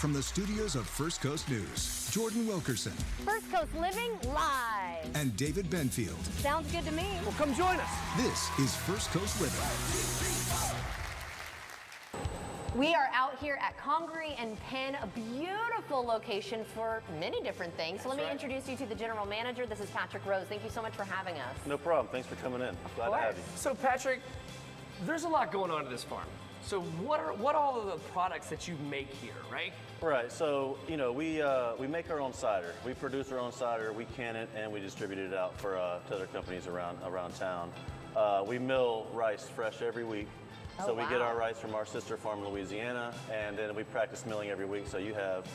From the studios of First Coast News, Jordan Wilkerson First Coast Living live. and David Benfield. Sounds good to me. Well, come join us. This is First Coast Living. We are out here at Congaree and Penn, a beautiful location for many different things. So let me introduce you to the general manager. This is Patrick Rose. Thank you so much for having us. No problem. Thanks for coming in. Glad to have you. So, Patrick, there's a lot going on at this farm. So, what all of the products that you make here, right? Right. So, you know, we make our own cider. We produce our own cider. We can it and we distribute it out for to other companies around town. We mill rice fresh every week. So we get our rice from our sister farm in Louisiana, and then we practice milling every week. So you have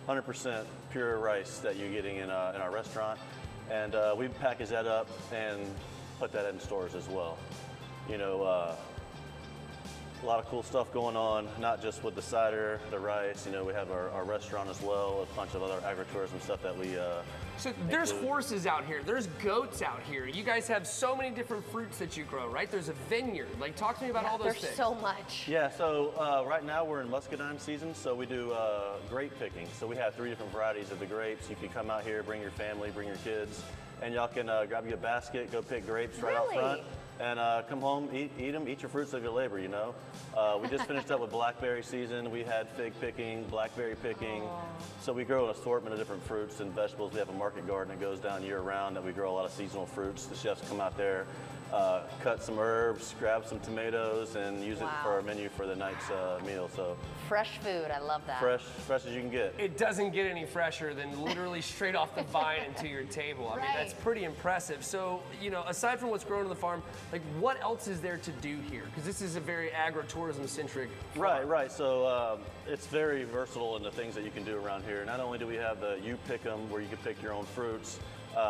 100% pure rice that you're getting in our restaurant, and we package that up and put that in stores as well. You know, a lot of cool stuff going on, not just with the cider, the rice. You know, we have our restaurant as well, a bunch of other agritourism stuff that we. So there's include. Horses out here, there's goats out here. You guys have so many different fruits that you grow, right? There's a vineyard. Like, talk to me about all those There's things. so much. Yeah, so right now we're in muscadine season, so we do grape picking. So we have 3 different varieties of the grapes. You can come out here, bring your family, bring your kids, and y'all can grab you a basket, go pick grapes right out front, and come home, eat them, eat your fruits of your labor, you know. We just finished up with blackberry season. We had fig picking, blackberry picking. So we grow an assortment of different fruits and vegetables. We have a market garden that goes down year round that we grow a lot of seasonal fruits. The chefs come out there, cut some herbs, grab some tomatoes, and use it for our menu for the night's meal. So Fresh food. I love that. fresh as you can get. It doesn't get any fresher than literally straight off the vine into your table. I mean, that's pretty impressive. So, you know, aside from what's grown on the farm, like, what else is there to do here? Because this is a very agritourism-centric farm. Right. So it's very versatile in the things that you can do around here. Not only do we have the You Pick 'em, where you can pick your own fruits,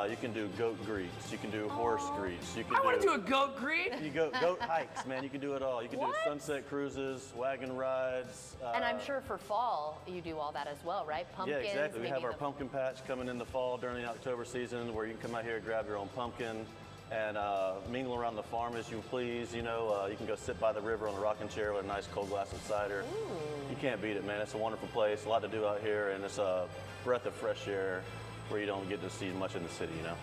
you can do goat greets, you can do horse greets, you can I want to do a goat greet. You go goat hikes, man. You can do it all. You can do sunset cruises, wagon rides. And I'm sure for fall, you do all that as well, right? Pumpkins. Yeah, exactly. We maybe have our pumpkin patch coming in the fall during the October season, where you can come out here, grab your own pumpkin, and mingle around the farm as you please. You know, you can go sit by the river on a rocking chair with a nice cold glass of cider. You can't beat it, man. It's a wonderful place, a lot to do out here, and it's a breath of fresh air where you don't get to see much in the city, you know.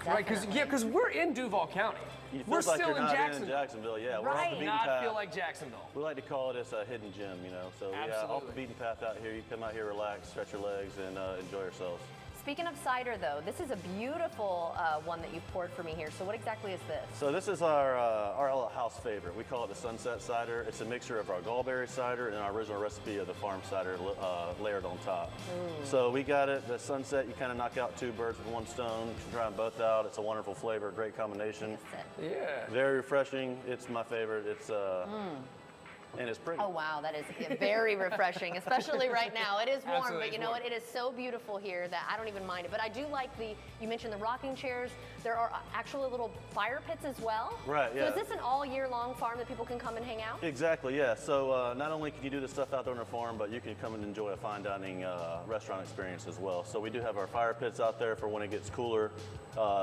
Right, because we're in Duval County. It We're feels like still you're in not Jacksonville. in Jacksonville, yeah. We're off Right. the beaten Not path. feel like Jacksonville. We like to call it a hidden gem, you know. So yeah, off the Absolutely. beaten path out here. You come out here, relax, stretch your legs, and enjoy yourselves. Speaking of cider, though, this is a beautiful one that you've poured for me here. So what exactly is this? So this is our house favorite. We call it the Sunset Cider. It's a mixture of our gallberry cider and our original recipe of the farm cider layered on top. So we got it, the Sunset, you kind of knock out 2 birds with 1 stone. You can try them both out. It's a wonderful flavor, great combination. Yeah. Very refreshing. It's my favorite. It's and it's pretty. Oh, wow, that is very refreshing, especially right now. It is warm, Absolutely, but you it's know warm. what? It is so beautiful here that I don't even mind it. But I do like you mentioned the rocking chairs. There are actually little fire pits as well. Right, yeah. So is this an all year long farm that people can come and hang out? Exactly, yeah. So not only can you do this stuff out there on the farm, but you can come and enjoy a fine dining restaurant experience as well. So we do have our fire pits out there for when it gets cooler.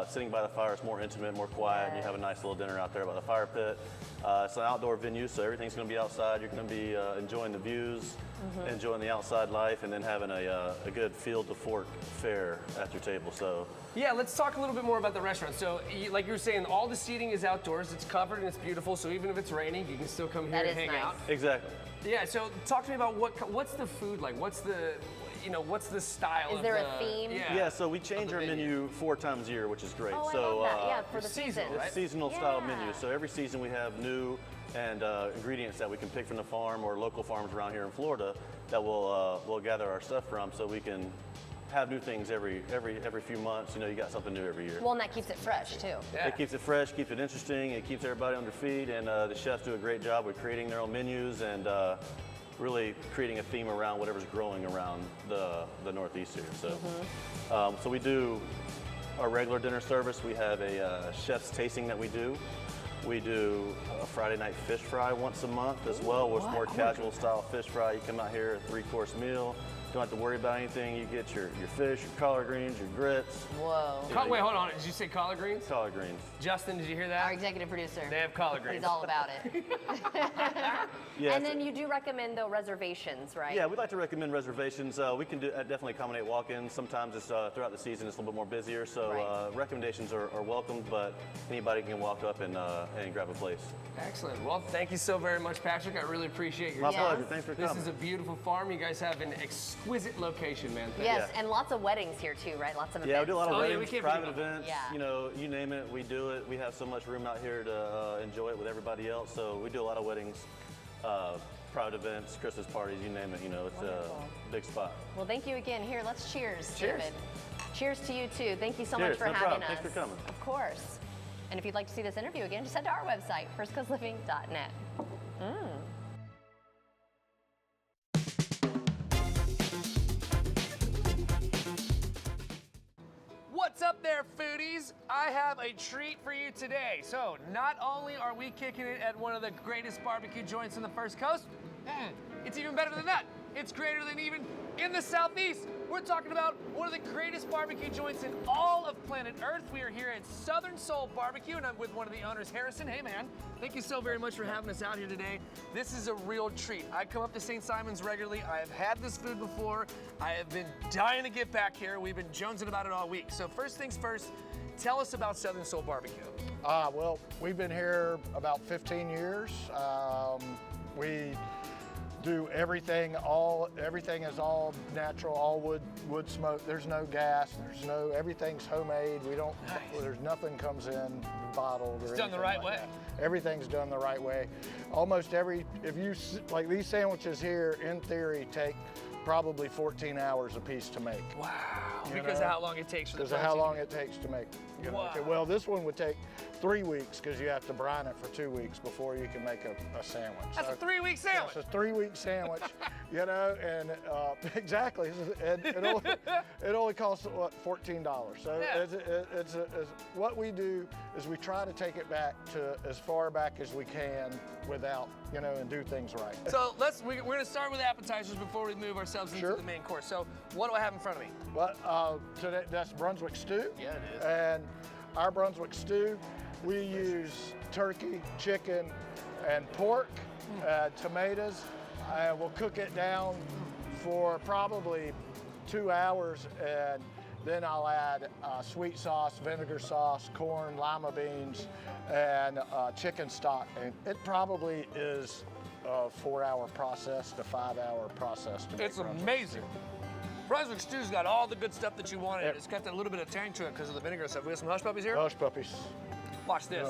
Sitting by the fire is more intimate, more quiet, and you have a nice little dinner out there by the fire pit. It's an outdoor venue, so everything's going to be outside. You're going to be enjoying the views, enjoying the outside life, and then having a good field to fork fare at your table. So Yeah, let's talk a little bit more about the restaurant. So, like you were saying, all the seating is outdoors. It's covered and it's beautiful. So even if it's raining, you can still come here That and is hang nice. out. exactly. Yeah. So talk to me about what's the food like? What's the style? Is of there a the- theme? Yeah, so we change our menu 4 times a year, which is great. Oh, I so love that. Yeah, for the seasonal, season. right? It's seasonal style Yeah. menu. So every season we have new and ingredients that we can pick from the farm or local farms around here in Florida that we'll gather our stuff from, so we can have new things every few months. You know, you got something new every year. Well, and that keeps it fresh, too. Yeah. It keeps it fresh, keeps it interesting, it keeps everybody on their feet, and the chefs do a great job with creating their own menus and really creating a theme around whatever's growing around the Northeast here. So, so we do our regular dinner service. We have a chef's tasting that we do. We do a Friday night fish fry once a month as well, which is more casual style fish fry. You come out here, a 3-course meal. Don't have to worry about anything. You get your fish, your collard greens, your grits. Whoa. Wait, hold on. Did you say collard greens? Collard greens. Justin, did you hear that? Our executive producer. They have collard greens. He's all about it. Yeah, And then you do recommend, though, reservations, right? Yeah, we'd like to recommend reservations. We can definitely accommodate walk-ins. Sometimes it's throughout the season it's a little bit more busier, so Right. recommendations are welcomed, but anybody can walk up and grab a place. Excellent. Well, thank you so very much, Patrick. I really appreciate your My time. pleasure. Thanks for This coming. is a beautiful farm. You guys have an exquisite location, man. Thank Yes, Yeah. and lots of weddings here, too, right? Lots of events. Yeah, we do a lot of Oh, yeah, we weddings, can't private forget events. Yeah. You know, you name it, we do it. We have so much room out here to enjoy it with everybody else. So we do a lot of weddings, private events, Christmas parties, you name it. You know, it's Wonderful. a big spot. Well, thank you again. Here, let's cheers, Cheers. David. Cheers to you, too. Thank you so Cheers, much for no having problem. us. Thanks for coming. Of course. And if you'd like to see this interview again, just head to our website, firstcoastliving.net. What's up there, foodies? I have a treat for you today. So, not only are we kicking it at one of the greatest barbecue joints in the First Coast, it's even better than that. It's greater than even in the Southeast. We're talking about one of the greatest barbecue joints in all of planet Earth. We are here at Southern Soul Barbecue, and I'm with one of the owners, Harrison. Hey, man. Thank you so very much for having us out here today. This is a real treat. I come up to St. Simon's regularly. I have had this food before. I have been dying to get back here. We've been jonesing about it all week. So first things first, tell us about Southern Soul Barbecue. Well, we've been here about 15 years. We do everything. Everything is all natural, all wood smoke. There's no gas. Everything's homemade. We don't. Nice. There's nothing comes in bottled or It's done the anything right like way. that. Everything's done the right way. Almost like these sandwiches here, in theory, take probably 14 hours a piece to make. Wow. You Because know? of how long it takes for the Because of how protein. long it takes to make. You know. Wow. Okay, well, this one would take 3 weeks because you have to brine it for 2 weeks before you can make a sandwich. That's So- a 3-week sandwich. It's a 3-week sandwich, you know, and exactly. And it only costs what, $14. So Yeah. it's what we do is we try to take it back to as far back as we can without, you know, and do things right. So we're going to start with appetizers before we move ourselves into Sure. the main course. So what do I have in front of me? But today that's Brunswick stew. Yeah, it is. And our Brunswick stew, we use turkey, chicken, and pork, tomatoes, and we'll cook it down for probably 2 hours, and then I'll add sweet sauce, vinegar sauce, corn, lima beans, and chicken stock. And it probably is a 4-hour process to 5-hour process to make It's Brunswick amazing. Brunswick stew's got all the good stuff that you want in it. Yep. It's got that little bit of tang to it because of the vinegar stuff. We got some hush puppies here. Hush puppies. Watch this.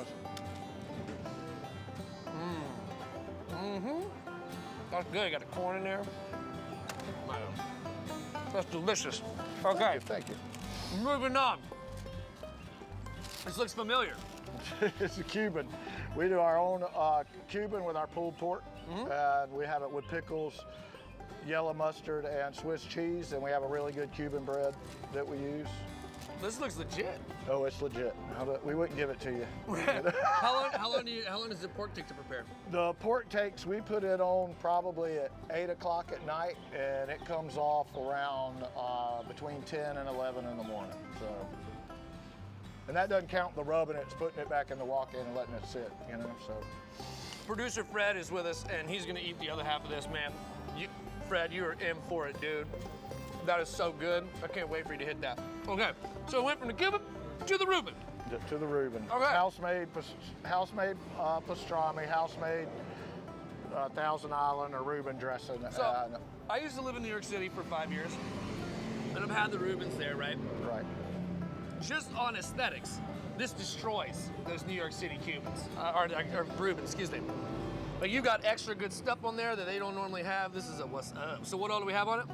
Yes. That's good. You got the corn in there. Wow. That's delicious. Okay, Thank you. moving on. This looks familiar. It's a Cuban. We do our own Cuban with our pulled pork, and we have it with pickles, yellow mustard, and Swiss cheese, and we have a really good Cuban bread that we use. This looks legit. Oh, it's legit. We wouldn't give it to you. How long does the pork take to prepare? The pork takes, we put it on probably at 8 o'clock at night, and it comes off around between 10 and 11 in the morning. So, and that doesn't count the rubbing, it's putting it back in the walk-in and letting it sit, you know, so. Producer Fred is with us, and he's gonna eat the other half of this, man. Fred, you are in for it, dude. That is so good. I can't wait for you to hit that. Okay, so we went from the Cuban to the Reuben. To the Reuben. Okay. House-made pastrami, house-made Thousand Island or Reuben dressing. So, I used to live in New York City for 5 years, and I've had the Reubens there, right? right. Just on aesthetics, this destroys those New York City Cubans, or Reubens, excuse me. Like, you got extra good stuff on there that they don't normally have. This is a what's up. So what all do we have on it?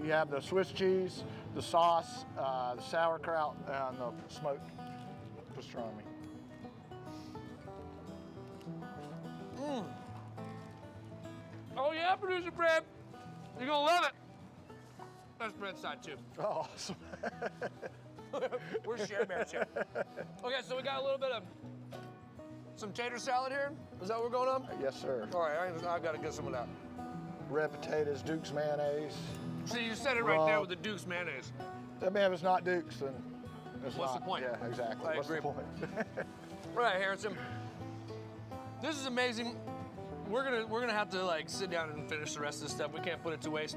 You have the Swiss cheese, the sauce, the sauerkraut, and the smoked pastrami. Oh yeah, Producer Fred. You're gonna love it. That's Fred's side too. Oh, awesome. We're share bears here. Okay, so we got a little bit of some tater salad here. Is that what we're going on? Yes, sir. All right, I've got to get some of that. red potatoes, Duke's mayonnaise. So you said it right there with the Duke's mayonnaise. I mean, if it's not Duke's, then it's What's not. the point? Yeah, exactly. I What's agree. the point? All right, Harrison. This is amazing. We're gonna have to like sit down and finish the rest of this stuff. We can't put it to waste.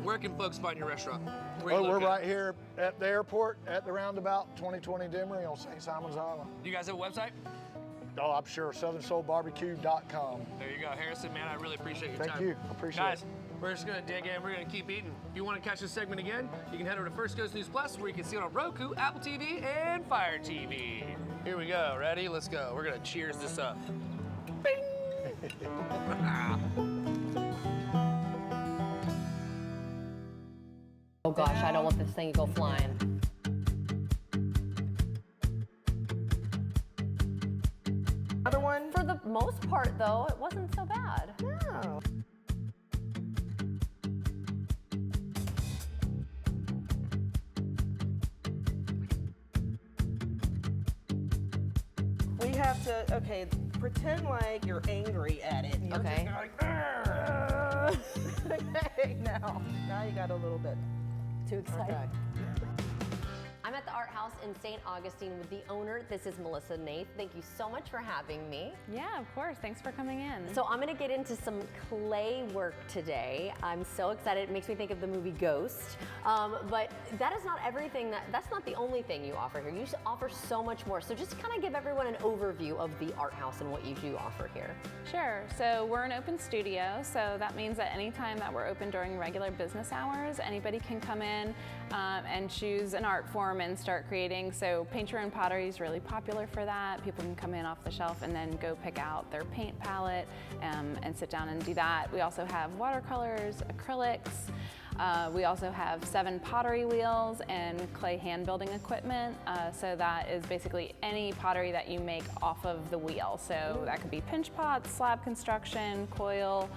Where can folks find your restaurant? Where you We're located? right here at the airport at the roundabout, 2020 Demery on St. Simon's Island. You guys have a website? Oh, I'm sure. SouthernSoulBarbecue.com. There you go, Harrison. Man, I really appreciate your Thank time. you. Appreciate Guys, it. we're just gonna dig in. We're gonna keep eating. If you want to catch this segment again, you can head over to First Coast News Plus, where you can see it on Roku, Apple TV, and Fire TV. Here we go. Ready? Let's go. We're gonna cheers this up. Bing! Oh gosh, I don't want this thing to go flying. Other one? For the most part, though, it wasn't so bad. No. We have to, okay, pretend like you're angry at it. And you're Okay. just like, "Argh." Okay, now you got a little bit. Too excited. Okay. I'm at the Art House in St. Augustine with the owner. This is Melissa Nath. Thank you so much for having me. Yeah, of course. Thanks for coming in. So I'm going to get into some clay work today. I'm so excited. It makes me think of the movie Ghost. But that is not everything. That's not the only thing you offer here. You offer so much more. So just kind of give everyone an overview of the Art House and what you do offer here. Sure. So we're an open studio. So that means that any time that we're open during regular business hours, anybody can come in and choose an art form and start creating. So paint your own pottery is really popular for that. People can come in off the shelf and then go pick out their paint palette and sit down and do that. We also have watercolors, acrylics. We also have 7 pottery wheels and clay hand building equipment. So that is basically any pottery that you make off of the wheel. So that could be pinch pots, slab construction, coil,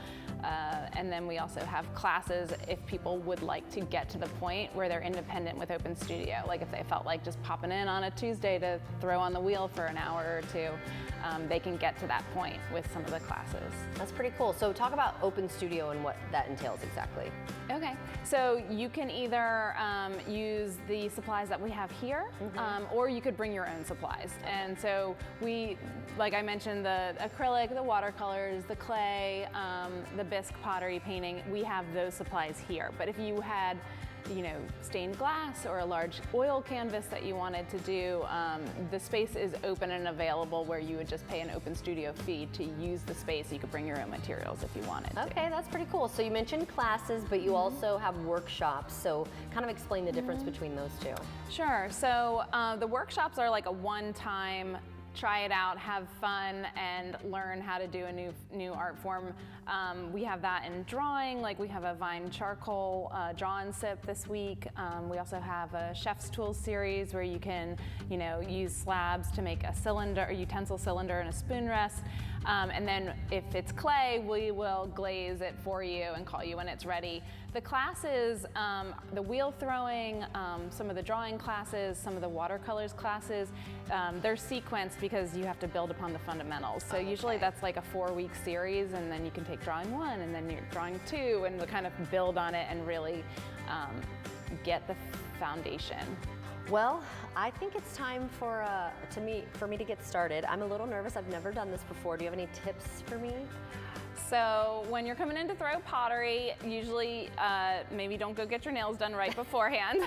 and then we also have classes if people would like to get to the point where they're independent with Open Studio. Like if they felt like just popping in on a Tuesday to throw on the wheel for an hour or two, they can get to that point with some of the classes. That's pretty cool. So talk about Open Studio and what that entails exactly. Okay, so you can either use the supplies that we have here, or you could bring your own supplies. And so we, like I mentioned, the acrylic, the watercolors, the clay, the bisque pottery painting, we have those supplies here. But if you had, you know, stained glass or a large oil canvas that you wanted to do, the space is open and available where you would just pay an Open Studio fee to use the space. You could bring your own materials if you wanted to. Okay, that's pretty cool. So you mentioned classes, but you also have workshops. So kind of explain the difference between those two. Sure, so the workshops are like a one-time try it out, have fun, and learn how to do a new art form. We have that in drawing, like we have a Vine charcoal draw and sip this week. We also have a chef's tools series where you can, you know, use slabs to make a cylinder, a utensil cylinder, and a spoon rest. And then if it's clay, we will glaze it for you and call you when it's ready. The classes, the wheel throwing, some of the drawing classes, some of the watercolors classes, they're sequenced because you have to build upon the fundamentals. So usually that's like a 4-week series, and then you can take drawing 1 and then you're drawing 2 and kind of build on it and really get the foundation. Well, I think it's time for me to get started. I'm a little nervous. I've never done this before. Do you have any tips for me? So when you're coming in to throw pottery, usually maybe don't go get your nails done right beforehand.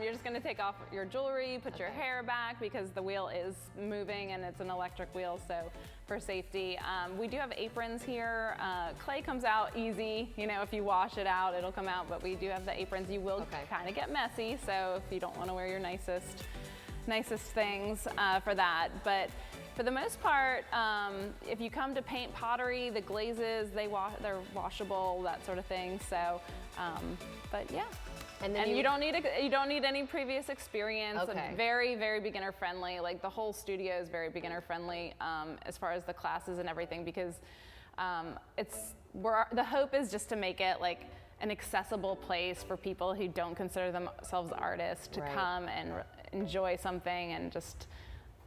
You're just going to take off your jewelry, put your hair back because the wheel is moving and it's an electric wheel, so for safety. We do have aprons here. Clay comes out easy. You know, if you wash it out, it'll come out, but we do have the aprons. You will kind of get messy, so if you don't want to wear your nicest things for that. But for the most part, if you come to paint pottery, the glazes, they're washable, that sort of thing. So, but yeah. And you don't need any previous experience. Okay. Very, very beginner friendly. Like the whole studio is very beginner friendly as far as the classes and everything, because the hope is just to make it like an accessible place for people who don't consider themselves artists to come and enjoy something and just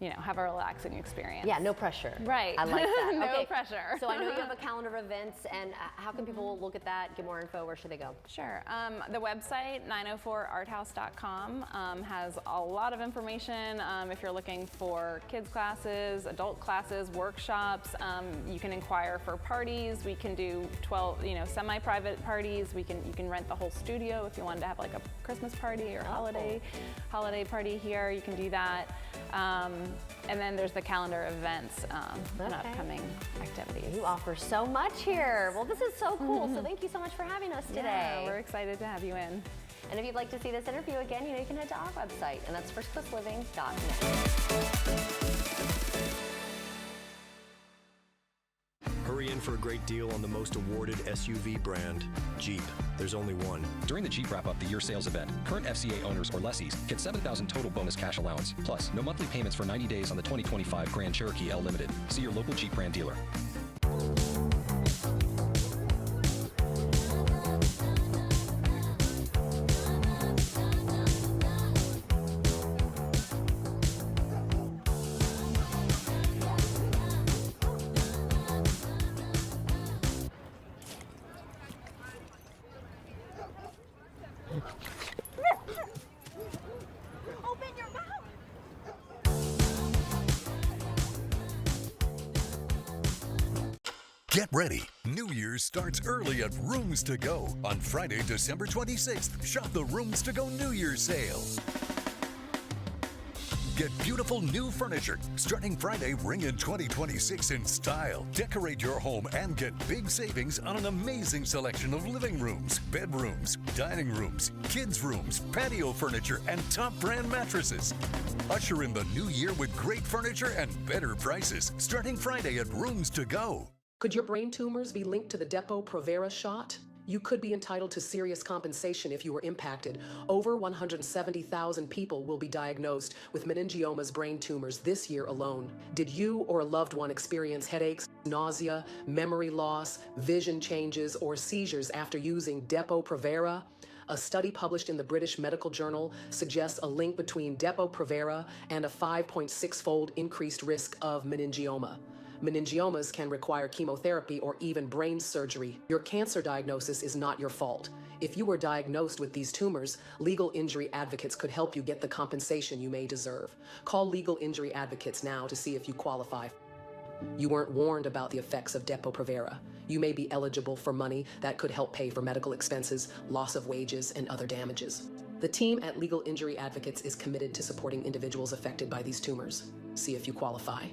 have a relaxing experience. Yeah, no pressure. Right. I like that. No Okay, pressure. So I know you have a calendar of events, and how can people look at that, get more info? Where should they go? Sure. The website, 904arthouse.com, has a lot of information. If you're looking for kids classes, adult classes, workshops, you can inquire for parties. We can do 12, semi-private parties. You can rent the whole studio if you wanted to have like a Christmas party or holiday party here. You can do that. And then there's the calendar of events and upcoming activities. You offer so much here. Well, this is so cool. So thank you so much for having us today. Yeah, we're excited to have you in. And if you'd like to see this interview again, you can head to our website, and that's firstclassliving.net. Hurry in for a great deal on the most awarded SUV brand, Jeep. There's only one. During the Jeep Wrap-Up the Year sales event, current FCA owners or lessees get $7,000 total bonus cash allowance, plus no monthly payments for 90 days on the 2025 Grand Cherokee L Limited. See your local Jeep brand dealer. Get ready. New Year's starts early at Rooms to Go. On Friday, December 26th, shop the Rooms to Go New Year's sale. Get beautiful new furniture. Starting Friday, ring in 2026 in style. Decorate your home and get big savings on an amazing selection of living rooms, bedrooms, dining rooms, kids' rooms, patio furniture, and top brand mattresses. Usher in the new year with great furniture and better prices. Starting Friday at Rooms to Go. Could your brain tumors be linked to the Depo-Provera shot? You could be entitled to serious compensation if you were impacted. Over 170,000 people will be diagnosed with meningiomas brain tumors this year alone. Did you or a loved one experience headaches, nausea, memory loss, vision changes, or seizures after using Depo-Provera? A study published in the British Medical Journal suggests a link between Depo-Provera and a 5.6-fold increased risk of meningioma. Meningiomas can require chemotherapy or even brain surgery. Your cancer diagnosis is not your fault. If you were diagnosed with these tumors, legal injury advocates could help you get the compensation you may deserve. Call Legal Injury Advocates now to see if you qualify. You weren't warned about the effects of Depo-Provera. You may be eligible for money that could help pay for medical expenses, loss of wages, and other damages. The team at Legal Injury Advocates is committed to supporting individuals affected by these tumors. See if you qualify.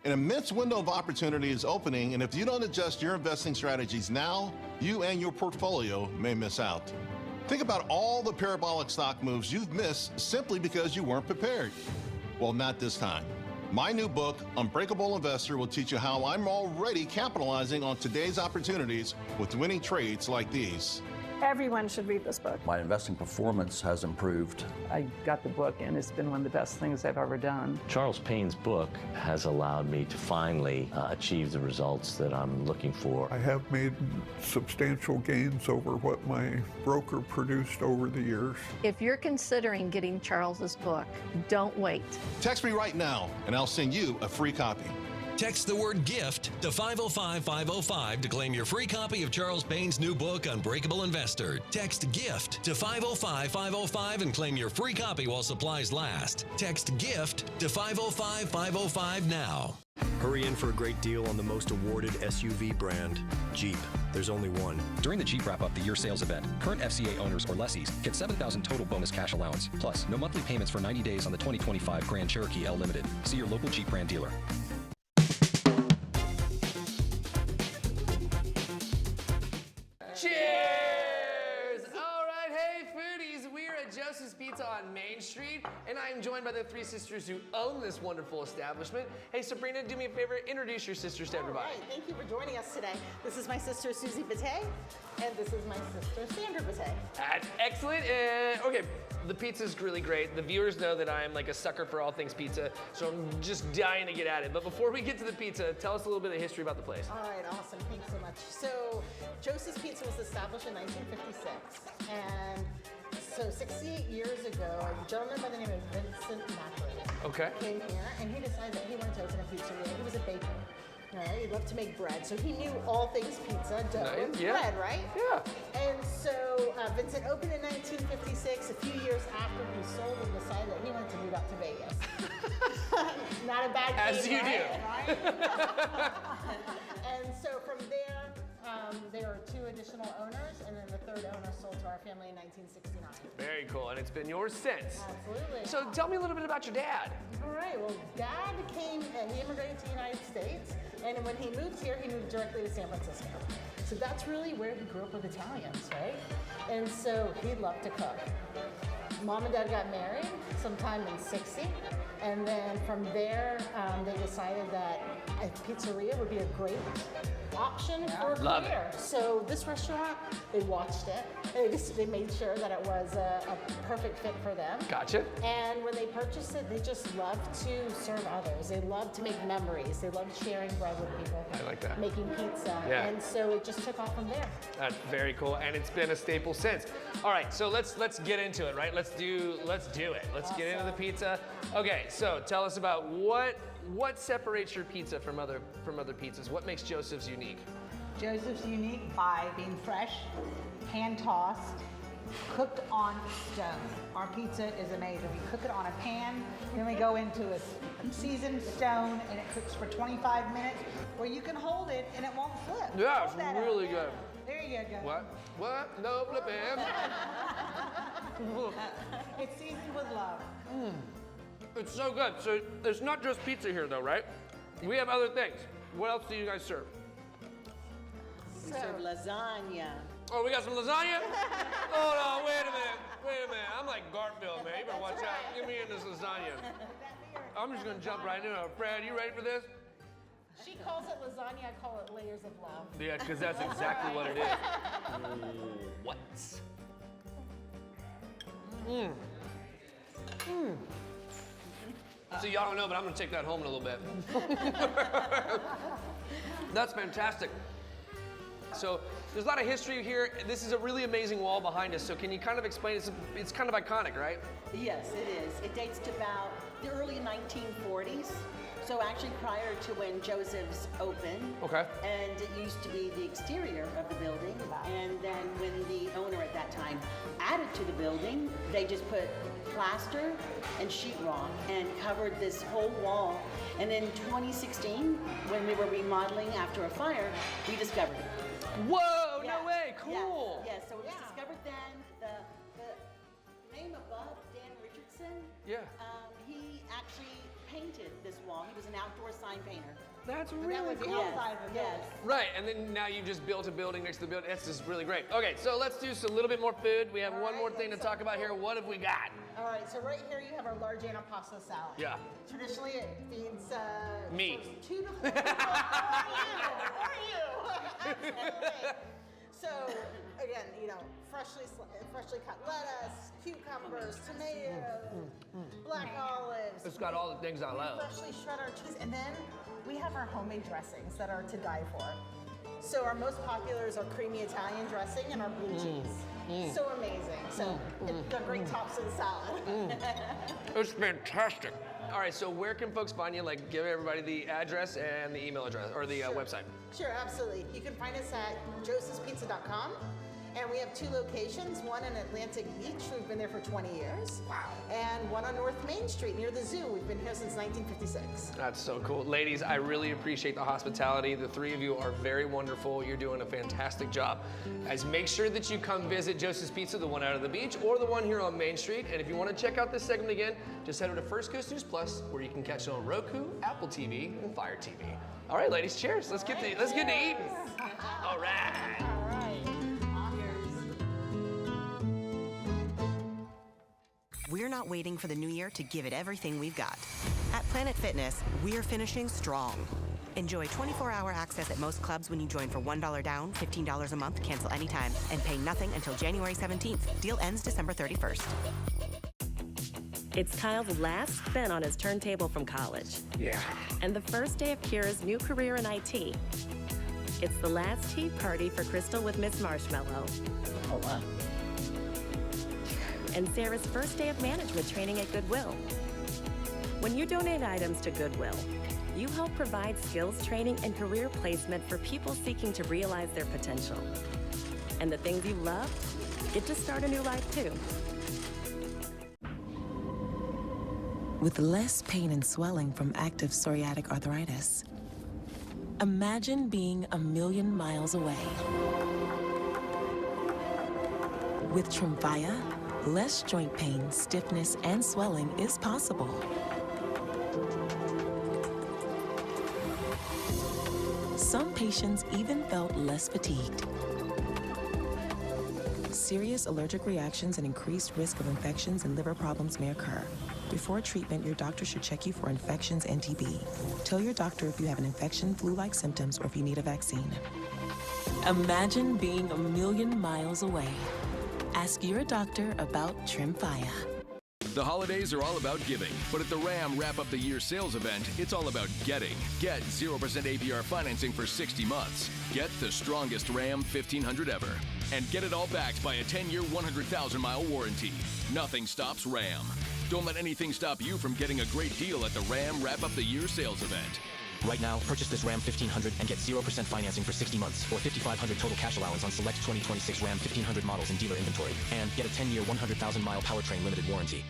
An immense window of opportunity is opening, and if you don't adjust your investing strategies now, you and your portfolio may miss out. Think about all the parabolic stock moves you've missed simply because you weren't prepared. Well, not this time. My new book, Unbreakable Investor, will teach you how I'm already capitalizing on today's opportunities with winning trades like these. Everyone should read this book. My investing performance has improved. I got the book, and it's been one of the best things I've ever done. Charles Payne's book has allowed me to finally achieve the results that I'm looking for. I have made substantial gains over what my broker produced over the years. If you're considering getting Charles's book, don't wait. Text me right now, and I'll send you a free copy. Text the word GIFT to 505-505 to claim your free copy of Charles Payne's new book, Unbreakable Investor. Text GIFT to 505-505 and claim your free copy while supplies last. Text GIFT to 505-505 now. Hurry in for a great deal on the most awarded SUV brand, Jeep. There's only one. During the Jeep Wrap-Up the Year sales event, current FCA owners or lessees get $7,000 total bonus cash allowance, plus no monthly payments for 90 days on the 2025 Grand Cherokee L Limited. See your local Jeep brand dealer. Cheers! All right, hey foodies, we're at Joseph's Pizza on Main Street, and I'm joined by the three sisters who own this wonderful establishment. Hey, Sabrina, do me a favor, introduce your sisters to everybody. All right, thank you for joining us today. This is my sister, Susie Bate, and this is my sister, Sandra Bate. That's excellent. Okay, the pizza's really great. The viewers know that I'm like a sucker for all things pizza, so I'm just dying to get at it. But before we get to the pizza, tell us a little bit of history about the place. All right, awesome. Thanks so much. So, Joseph's Pizza was established in 1956, and So 68 years ago, a gentleman by the name of Vincent Macri came here, and he decided that he wanted to open a pizzeria. He was a baker. Right? He loved to make bread, so he knew all things pizza, dough, and bread, right? Yeah. And so Vincent opened in 1956. A few years after he sold and decided that he wanted to move out to Vegas. Not a bad thing, As you right? do. Right? And so from there, there are 2 additional owners, and then the 3rd owner sold to our family in 1969. Very cool, and it's been yours since. Absolutely. So tell me a little bit about your dad. All right, well, Dad he immigrated to the United States, and when he moved here, he moved directly to San Francisco. So that's really where he grew up with Italians, right? And so he loved to cook. Mom and Dad got married sometime in '60, and then from there, they decided that a pizzeria would be a great option for a Love career. So this restaurant, they watched it. They made sure that it was a perfect fit for them. Gotcha. And when they purchased it, they just loved to serve others. They loved to make memories. They loved sharing bread with people. I like that. Making pizza. Yeah. And so it just took off from there. That's very cool, and it's been a staple since. All right, so let's get into it, right? Let's do it. Let's get into the pizza. Okay, so tell us about what separates your pizza from other pizzas. What makes Joseph's unique? Joseph's unique by being fresh, hand-tossed, cooked on stone. Our pizza is amazing. We cook it on a pan, then we go into a seasoned stone, and it cooks for 25 minutes, where you can hold it and it won't flip. Yeah, Hold that it's really up. good. There you go. What? No flipping. It's seasoned with love. It's so good. So there's not just pizza here, though, right? We have other things. What else do you guys serve? We serve lasagna. Oh, we got some lasagna? Hold on, wait a minute. I'm like Garfield, man. You better watch out. Get me in this lasagna. I'm just gonna jump right into it. Fred, you ready for this? She calls it lasagna, I call it layers of love. Yeah, because that's exactly what it is. What? So y'all don't know, but I'm gonna take that home in a little bit. That's fantastic. So there's a lot of history here. This is a really amazing wall behind us. So can you kind of explain? It's kind of iconic, right? Yes, it is. It dates to about the early 1940s. So actually prior to when Joseph's opened. Okay. And it used to be the exterior of the building. And then when the owner at that time added to the building, they just put plaster and sheetrock and covered this whole wall. And in 2016, when we were remodeling after a fire, we discovered it. Whoa, no way, cool. Yes, so it was discovered then. The name above, Dan Richardson, Yeah. He actually painted this wall. He was an outdoor sign painter. That's really That was cool. the outside of the building. Right, and then now you just built a building next to the building. That's just really great. Okay, so let's do a little bit more food. We have one more thing to talk about here. What have we got? All right, so right here you have our large antipasto salad. Yeah. Traditionally it feeds Me. 2 to 4 people. Or you. Absolutely. So again, freshly cut lettuce, cucumbers, tomatoes, black olives. It's got all the things I love. Freshly shred our cheese, and then we have our homemade dressings that are to die for. So our most popular is our creamy Italian dressing and our blue cheese. So amazing. So they're great tops of the salad. It's fantastic. All right, so where can folks find you? Like, give everybody the address and the email address, or the website. Sure, absolutely. You can find us at josephspizza.com. And we have 2 locations, one in Atlantic Beach, we've been there for 20 years. Wow. And one on North Main Street near the zoo. We've been here since 1956. That's so cool. Ladies, I really appreciate the hospitality. The 3 of you are very wonderful. You're doing a fantastic job. Guys, make sure that you come visit Joseph's Pizza, the one out of the beach, or the one here on Main Street. And if you want to check out this segment again, just head over to First Coast News Plus, where you can catch it on Roku, Apple TV, and Fire TV. All right, ladies, cheers. Let's get to eating. All right. We're not waiting for the new year to give it everything we've got. At Planet Fitness, we're finishing strong. Enjoy 24-hour access at most clubs when you join for $1 down, $15 a month, cancel anytime, and pay nothing until January 17th. Deal ends December 31st. It's Kyle's last spin on his turntable from college. Yeah. And the first day of Kira's new career in IT. It's the last tea party for Crystal with Miss Marshmallow. Oh, wow. and Sarah's first day of management training at Goodwill. When you donate items to Goodwill, you help provide skills training and career placement for people seeking to realize their potential. And the things you love get to start a new life too. With less pain and swelling from active psoriatic arthritis, imagine being a million miles away. With Tremfya, less joint pain, stiffness, and swelling is possible. Some patients even felt less fatigued. Serious allergic reactions and increased risk of infections and liver problems may occur. Before treatment, your doctor should check you for infections and TB. Tell your doctor if you have an infection, flu-like symptoms, or if you need a vaccine. Imagine being a million miles away. Ask your doctor about Tremfya. The holidays are all about giving, but at the Ram Wrap Up the Year sales event, it's all about getting. Get 0% APR financing for 60 months. Get the strongest Ram 1500 ever. And get it all backed by a 10-year, 100,000-mile warranty. Nothing stops Ram. Don't let anything stop you from getting a great deal at the Ram Wrap Up the Year sales event. Right now, purchase this Ram 1500 and get 0% financing for 60 months or $5,500 total cash allowance on select 2026 Ram 1500 models in dealer inventory. And get a 10-year, 100,000-mile powertrain limited warranty.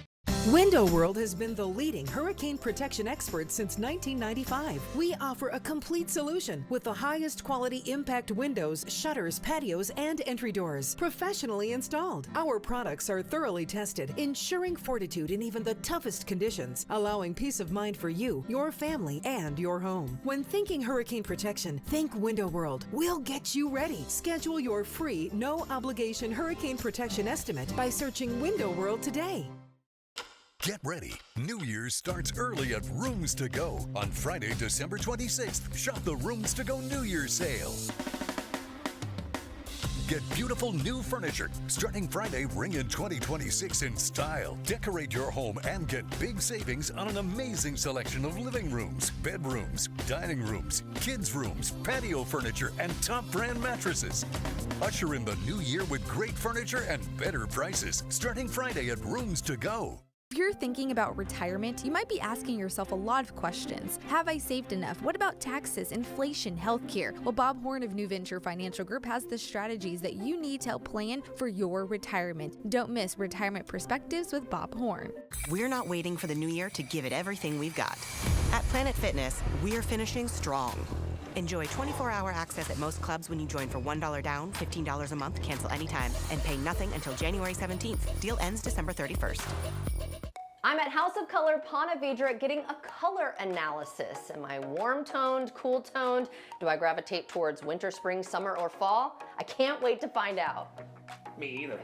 Window World has been the leading hurricane protection expert since 1995. We offer a complete solution with the highest quality impact windows, shutters, patios, and entry doors, professionally installed. Our products are thoroughly tested, ensuring fortitude in even the toughest conditions, allowing peace of mind for you, your family, and your home. When thinking hurricane protection, think Window World. We'll get you ready. Schedule your free, no-obligation hurricane protection estimate by searching Window World today. Get ready. New Year's starts early at Rooms To Go. On Friday, December 26th, shop the Rooms To Go New Year's sale. Get beautiful new furniture. Starting Friday, ring in 2026 in style. Decorate your home and get big savings on an amazing selection of living rooms, bedrooms, dining rooms, kids' rooms, patio furniture, and top brand mattresses. Usher in the new year with great furniture and better prices. Starting Friday at Rooms To Go. If you're thinking about retirement, you might be asking yourself a lot of questions. Have I saved enough? What about taxes, inflation, healthcare? Well, Bob Horn of New Venture Financial Group has the strategies that you need to help plan for your retirement. Don't miss Retirement Perspectives with Bob Horn. We're not waiting for the new year to give it everything we've got. At Planet Fitness, we're finishing strong. Enjoy 24-hour access at most clubs when you join for $1 down, $15 a month, cancel anytime, and pay nothing until January 17th. Deal ends December 31st. I'm at House of Color Ponte Vedra getting a color analysis. Am I warm-toned, cool-toned? Do I gravitate towards winter, spring, summer, or fall? I can't wait to find out. Me either.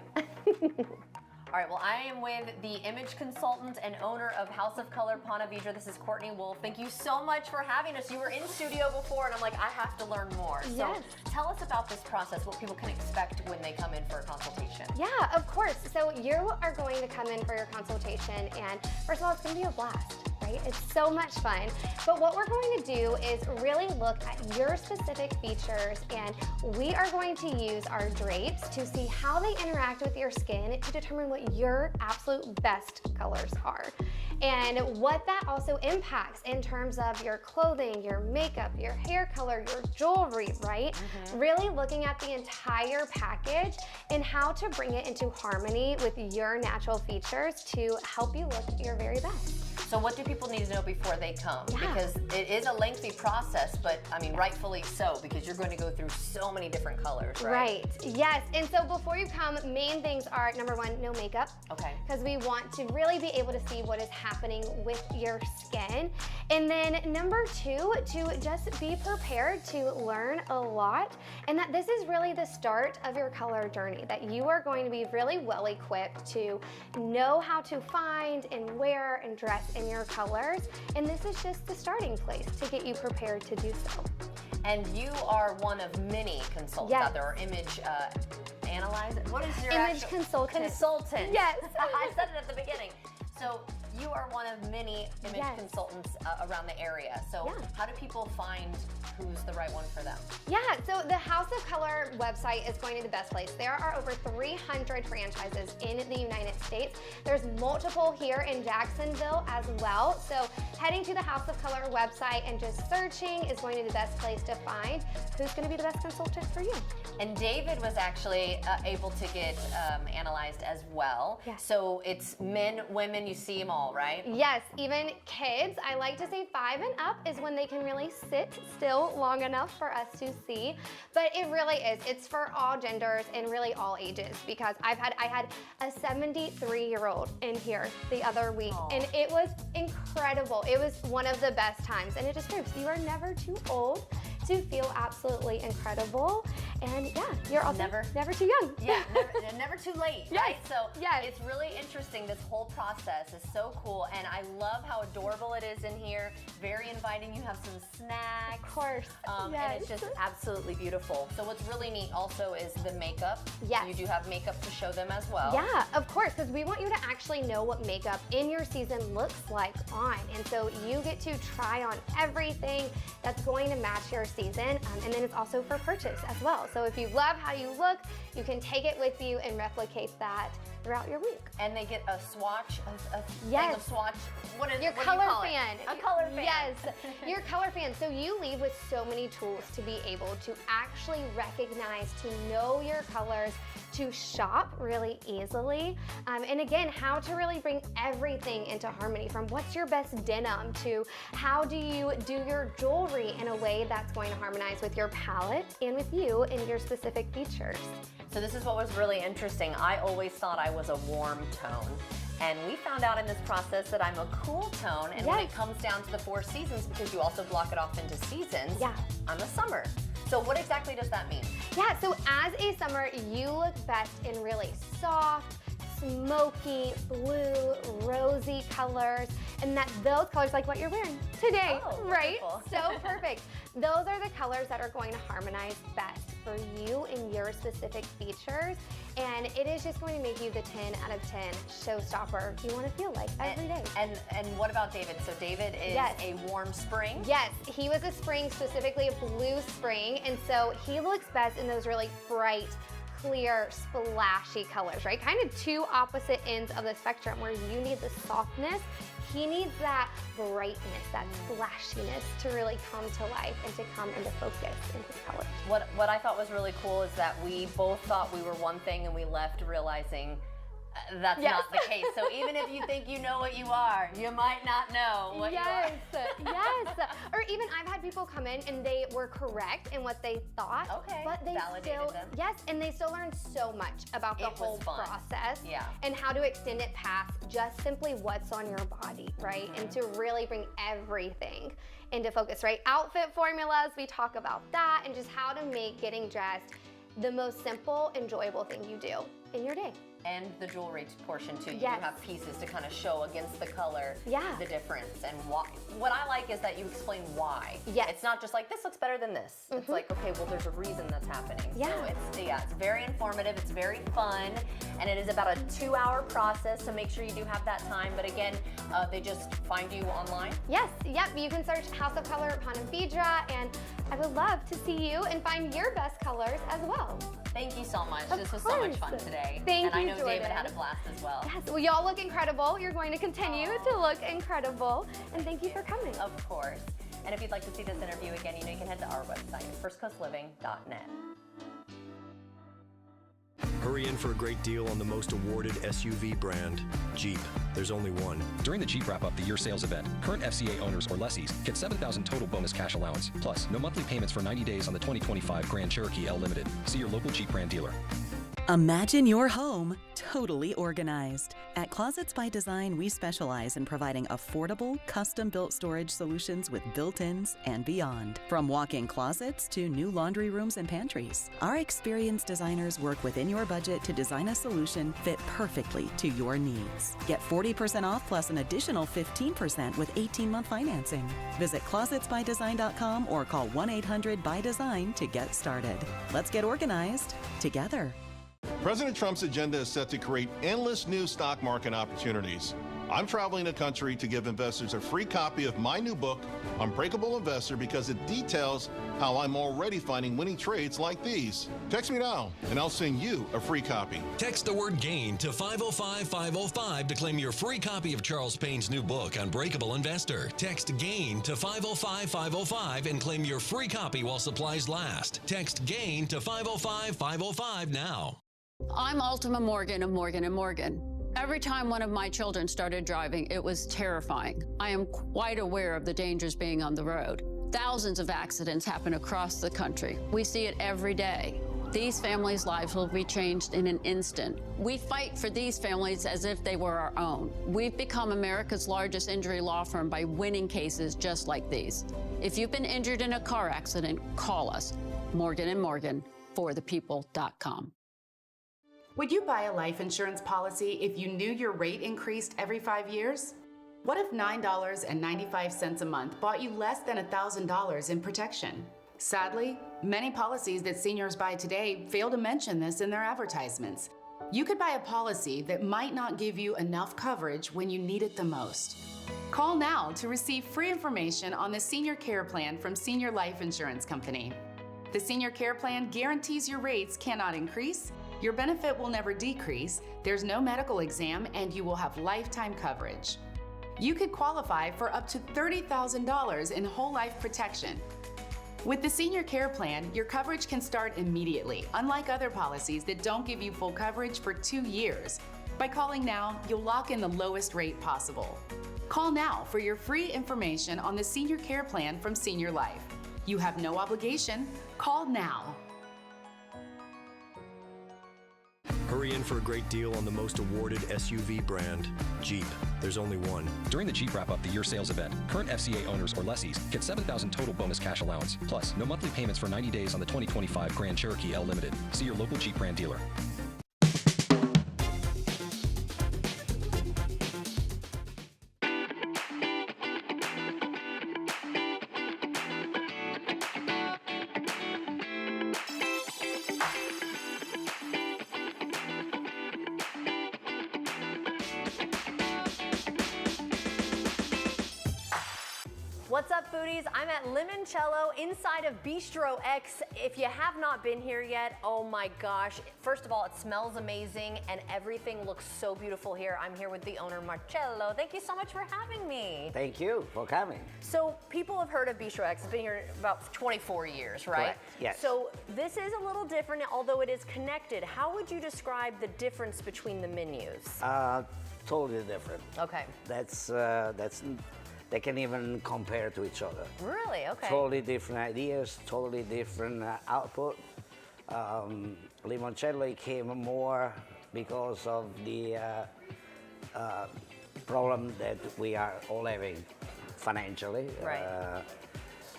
All right, well, I am with the image consultant and owner of House of Color Ponte Vedra. This is Courtney Wolf. Thank you so much for having us. You were in studio before, and I'm like, I have to learn more. Yes. So tell us about this process, what people can expect when they come in for a consultation. Yeah, of course. So you are going to come in for your consultation, and first of all, it's going to be a blast. Right? It's so much fun. But what we're going to do is really look at your specific features, and we are going to use our drapes to see how they interact with your skin to determine what your absolute best colors are. And what that also impacts in terms of your clothing, your makeup, your hair color, your jewelry, right? Really looking at the entire package and how to bring it into harmony with your natural features to help you look your very best. So what do people need to know before they come? Yeah. Because it is a lengthy process, but I mean, rightfully so, because you're going to go through so many different colors, right? Right, yes. And so before you come, main things are, number one, no makeup. Okay. Because we want to really be able to see what is happening with your skin. And then number two, to just be prepared to learn a lot, and that this is really the start of your color journey, that you are going to be really well equipped to know how to find and wear and dress in your colors. And this is just the starting place to get you prepared to do so. And you are one of many consultants out there, or image analyzer. What is your image consultant? Consultant. Yes. I said it at the beginning. So you are one of many image consultants around the area. So how do people find who's the right one for them? Yeah, so the House of Color website is going to be the best place. There are over 300 franchises in the United States. There's multiple here in Jacksonville as well. So heading to the House of Color website and just searching is going to be the best place to find who's going to be the best consultant for you. And David was actually able to get analyzed as well. Yes. So it's men, women, you see them all, right? Yes, even kids. I like to say 5 and up is when they can really sit still long enough for us to see. But it really is. It's for all genders and really all ages, because I had a 73-year-old in here the other week, and it was incredible. It was one of the best times, and it just proves you are never too old to feel absolutely incredible. And yeah, you're also never too young. Yeah, never too late, right? So it's really interesting. This whole process is so cool, and I love how adorable it is in here. Very inviting. You have some snacks. Of course. And it's just absolutely beautiful. So what's really neat also is the makeup. Yes. You do have makeup to show them as well. Yeah, of course, because we want you to actually know what makeup in your season looks like on. And so you get to try on everything that's going to match your season. And then it's also for purchase as well. So if you love how you look, you can take it with you and replicate that throughout your week. And they get a swatch, a yes. thing of swatch. What your do color you call fan. A color fan. Yes, your color fan. So you leave with so many tools to be able to actually recognize, to know your colors, to shop really easily. And again, how to really bring everything into harmony, from what's your best denim to how do you do your jewelry in a way that's going to harmonize with your palette and with you and your specific features. So this is what was really interesting. I always thought I was a warm tone. And we found out in this process that I'm a cool tone, and when it comes down to the 4 seasons, because you also block it off into seasons, I'm a summer. So what exactly does that mean? Yeah, so as a summer, you look best in really soft, smoky, blue, rosy colors, and those colors, like what you're wearing today, right? So perfect. Those are the colors that are going to harmonize best for you and your specific features, and it is just going to make you the 10 out of 10 showstopper you want to feel like every day. And what about David? So David is a warm spring? Yes, he was a spring, specifically a blue spring, and so he looks best in those really bright, clear, splashy colors, right? Kind of two opposite ends of the spectrum, where you need the softness, he needs that brightness, that splashiness to really come to life and to come into focus in his colors. What I thought was really cool is that we both thought we were one thing and we left realizing that's not the case. So even if you think you know what you are, you might not know what you are. Yes. Or even I've had people come in and they were correct in what they thought. Okay. But they validated them. Yes, and they still learned so much about the whole process. Yeah. And how to extend it past just simply what's on your body, right? And to really bring everything into focus, right? Outfit formulas, we talk about that, and just how to make getting dressed the most simple, enjoyable thing you do in your day. And the jewelry portion too. You Yes. do have pieces to kind of show against the color Yeah. the difference and why. What I like is that you explain why. Yes. It's not just like, this looks better than this. It's like, okay, well, there's a reason that's happening. Yeah. So it's very informative, it's very fun, and it is about a 2-hour process, so make sure you do have that time. But again, they just find you online? Yes, yep, you can search House of Color Ponte Vedra, and I would love to see you and find your best colors as well. Thank you so much. Of This was so much fun course. today. Thank and I you, know David Jordan. had a blast as well. Yes, well, y'all look incredible. You're going to continue to look incredible, and thank you for coming. Of course. And if you'd like to see this interview again, you can head to our website, firstcoastliving.net. Hurry in for a great deal on the most awarded SUV brand, Jeep. There's only one. During the Jeep Wrap-Up the Year sales event, current FCA owners or lessees get $7,000 total bonus cash allowance, plus no monthly payments for 90 days on the 2025 Grand Cherokee L Limited. See your local Jeep brand dealer. Imagine your home totally organized. At Closets by Design, we specialize in providing affordable, custom-built storage solutions with built-ins and beyond. From walk-in closets to new laundry rooms and pantries, our experienced designers work within your budget to design a solution fit perfectly to your needs. Get 40% off plus an additional 15% with 18-month financing. Visit closetsbydesign.com or call 1-800-BY-DESIGN to get started. Let's get organized together. President Trump's agenda is set to create endless new stock market opportunities. I'm traveling the country to give investors a free copy of my new book, Unbreakable Investor, because it details how I'm already finding winning trades like these. Text me now, and I'll send you a free copy. Text the word GAIN to 505-505 to claim your free copy of Charles Payne's new book, Unbreakable Investor. Text GAIN to 505-505 and claim your free copy while supplies last. Text GAIN to 505-505 now. I'm Ultima Morgan of Morgan & Morgan. Every time one of my children started driving, it was terrifying. I am quite aware of the dangers being on the road. Thousands of accidents happen across the country. We see it every day. These families' lives will be changed in an instant. We fight for these families as if they were our own. We've become America's largest injury law firm by winning cases just like these. If you've been injured in a car accident, call us. Morgan & Morgan, forthepeople.com. Would you buy a life insurance policy if you knew your rate increased every 5 years? What if $9.95 a month bought you less than $1,000 in protection? Sadly, many policies that seniors buy today fail to mention this in their advertisements. You could buy a policy that might not give you enough coverage when you need it the most. Call now to receive free information on the Senior Care Plan from Senior Life Insurance Company. The Senior Care Plan guarantees your rates cannot increase, your benefit will never decrease, there's no medical exam, and you will have lifetime coverage. You could qualify for up to $30,000 in whole life protection. With the Senior Care Plan, your coverage can start immediately, unlike other policies that don't give you full coverage for 2 years. By calling now, you'll lock in the lowest rate possible. Call now for your free information on the Senior Care Plan from Senior Life. You have no obligation. Call now. Hurry in for a great deal on the most awarded SUV brand, Jeep. There's only one. During the Jeep Wrap Up the Year sales event, current FCA owners or lessees get $7,000 total bonus cash allowance. Plus, no monthly payments for 90 days on the 2025 Grand Cherokee L Limited. See your local Jeep brand dealer. What's up, foodies? I'm at Limoncello inside of Bistro X. If you have not been here yet, oh my gosh. First of all, it smells amazing and everything looks so beautiful here. I'm here with the owner, Marcello. Thank you so much for having me. Thank you for coming. So people have heard of Bistro X. It's been here about 24 years, right? Correct. Yes. So this is a little different, although it is connected. How would you describe the difference between the menus? Totally different. Okay. They can even compare to each other. Really? Okay. Totally different ideas, totally different output. Limoncello came more because of the problem that we are all having financially. Right.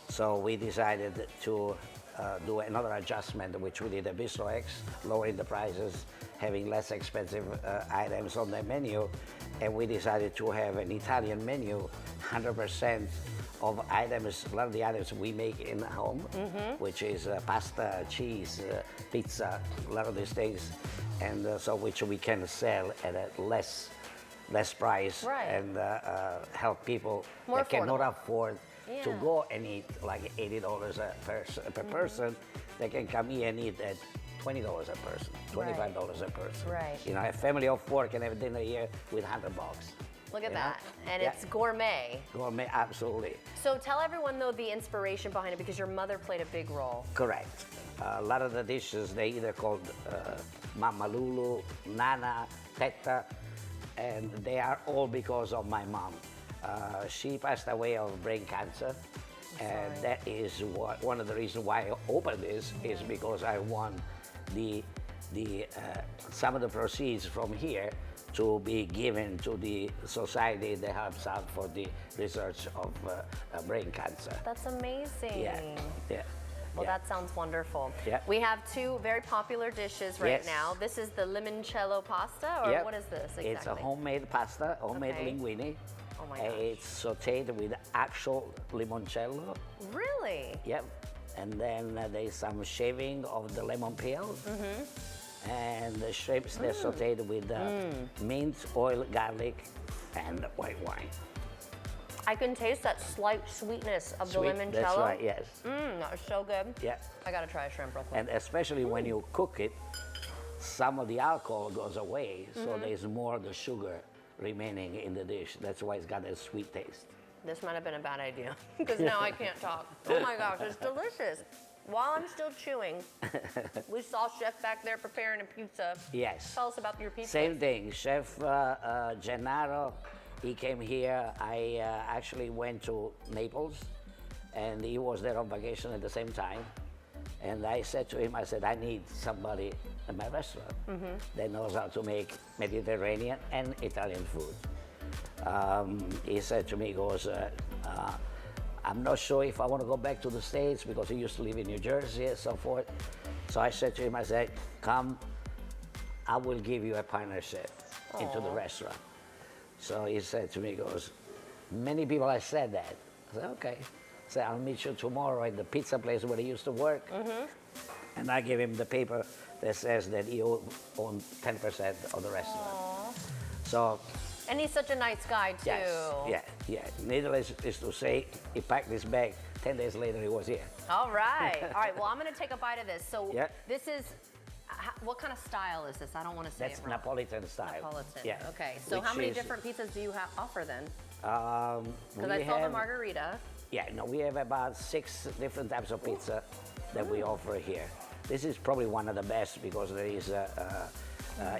So we decided to do another adjustment, which we did at Bistro X, lowering the prices, having less expensive items on the menu, and we decided to have an Italian menu, 100% of items, a lot of the items we make in home, which is pasta, cheese, pizza, a lot of these things, and so which we can sell at a less price, right, and help people more that affordable. cannot afford to go and eat like $80 per person. They can come here and eat at $20 a person, $25 a person. Right. You know, a family of 4 can have dinner here with $100. Look at You know? that. And Yeah. it's gourmet. Gourmet, absolutely. So tell everyone, though, the inspiration behind it, because your mother played a big role. Correct. A lot of the dishes, they either called Mama Lulu, Nana, Tetta, and they are all because of my mom. She passed away of brain cancer, and that is one of the reasons why I opened this, is because I want some of the proceeds from here to be given to the society that helps out for the research of brain cancer. That's amazing. Yeah. Well, yeah. that sounds wonderful. Yeah. We have 2 very popular dishes right Yes. now. This is the limoncello pasta, or Yep. what is this exactly? It's a homemade pasta, homemade Okay. linguine. Oh my gosh. It's sauteed with actual limoncello. Really? Yep. And then there's some shaving of the lemon peel. And the shrimps, they're sauteed with mint, oil, garlic, and white wine. I can taste that slight sweetness of the limoncello. That's right, yes. That is so good. Yeah. I gotta try a shrimp real quick. And especially when you cook it, some of the alcohol goes away, so there's more of the sugar remaining in the dish. That's why it's got a sweet taste. This might have been a bad idea, because now I can't talk. Oh my gosh, it's delicious. While I'm still chewing, we saw Chef back there preparing a pizza. Yes. Tell us about your pizza. Same thing. Chef Gennaro, he came here. I actually went to Naples, and he was there on vacation at the same time. And I said to him, I said, I need somebody in my restaurant that knows how to make Mediterranean and Italian food. He said to me, he goes, I'm not sure if I want to go back to the States because he used to live in New Jersey and so forth. So I said to him, I said, come, I will give you a partnership into the restaurant. So he said to me, he goes, many people have said that. I said, okay. I said, I'll meet you tomorrow at the pizza place where he used to work. And I gave him the paper that says that he owned 10% of the restaurant. So. And he's such a nice guy too. Yes, yeah. Needless is to say, he packed his bag. 10 days later, he was here. All right. Well, I'm gonna take a bite of this. So this is, what kind of style is this? I don't want to say That's it wrong. Napolitan style. Napolitan. Yeah. Okay. So how many different pizzas do you offer then? Because I saw the margarita. Yeah, no, we have about 6 different types of pizza that we offer here. This is probably one of the best because there is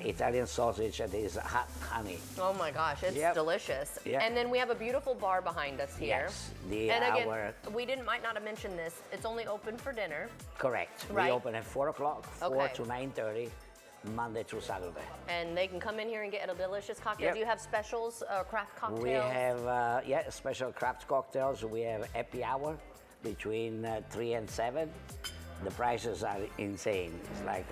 Italian sausage and there is hot honey. Oh my gosh, it's delicious. Yep. And then we have a beautiful bar behind us here. Yes, and again, we might not have mentioned this. It's only open for dinner. Correct. Right. We open at 4 o'clock, 4 to 9:30, Monday through Saturday. And they can come in here and get a delicious cocktail. Do you have specials, craft cocktails? We have special craft cocktails. We have happy hour between 3 and 7. The prices are insane. It's like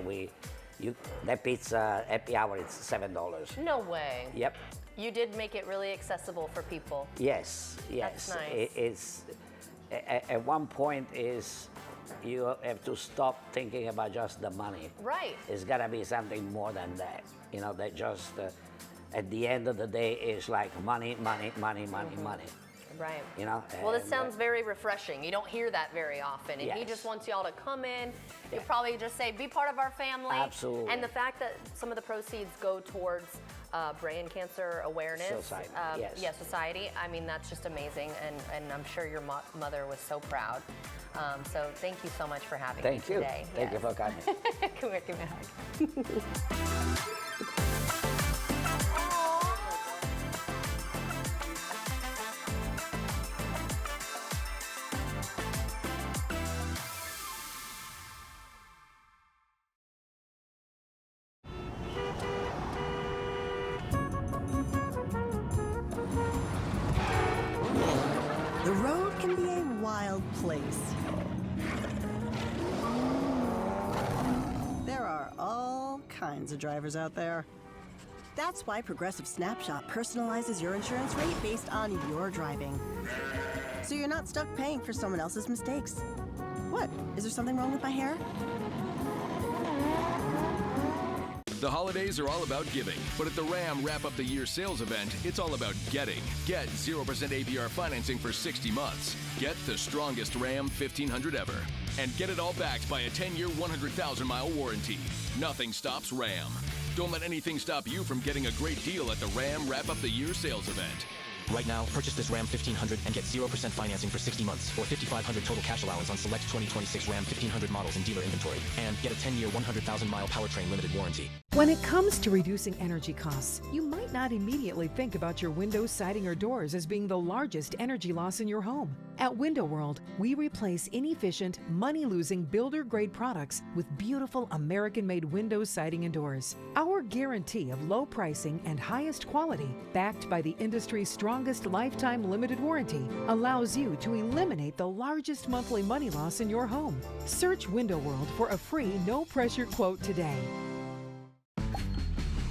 that pizza happy hour is $7. No way. Yep. You did make it really accessible for people. Yes. That's nice. It's at one point is you have to stop thinking about just the money. Right. It's got to be something more than that. You know, that just at the end of the day is like money. Right. You know. Well, this sounds very refreshing. You don't hear that very often, and he just wants y'all to come in. You'll probably just say, "Be part of our family." Absolutely. And the fact that some of the proceeds go towards brain cancer awareness, society. Society. I mean, that's just amazing, and I'm sure your mother was so proud. So thank you so much for having me today. Thank you for coming. Come here, give me a hug. The road can be a wild place. There are all kinds of drivers out there. That's why Progressive Snapshot personalizes your insurance rate based on your driving. So you're not stuck paying for someone else's mistakes. What? Is there something wrong with my hair? The holidays are all about giving, but at the Ram Wrap Up the Year sales event, it's all about getting. Get 0% APR financing for 60 months. Get the strongest Ram 1500 ever. And get it all backed by a 10-year, 100,000-mile warranty. Nothing stops Ram. Don't let anything stop you from getting a great deal at the Ram Wrap Up the Year sales event. Right now, purchase this Ram 1500 and get 0% financing for 60 months or $5,500 total cash allowance on select 2026 Ram 1500 models in dealer inventory. And get a 10-year, 100,000-mile powertrain limited warranty. When it comes to reducing energy costs, you might not immediately think about your windows, siding, or doors as being the largest energy loss in your home. At Window World, we replace inefficient, money-losing builder-grade products with beautiful American-made windows, siding, and doors. Our guarantee of low pricing and highest quality, backed by the industry's strongest lifetime limited warranty, allows you to eliminate the largest monthly money loss in your home. Search Window World for a free, no-pressure quote today.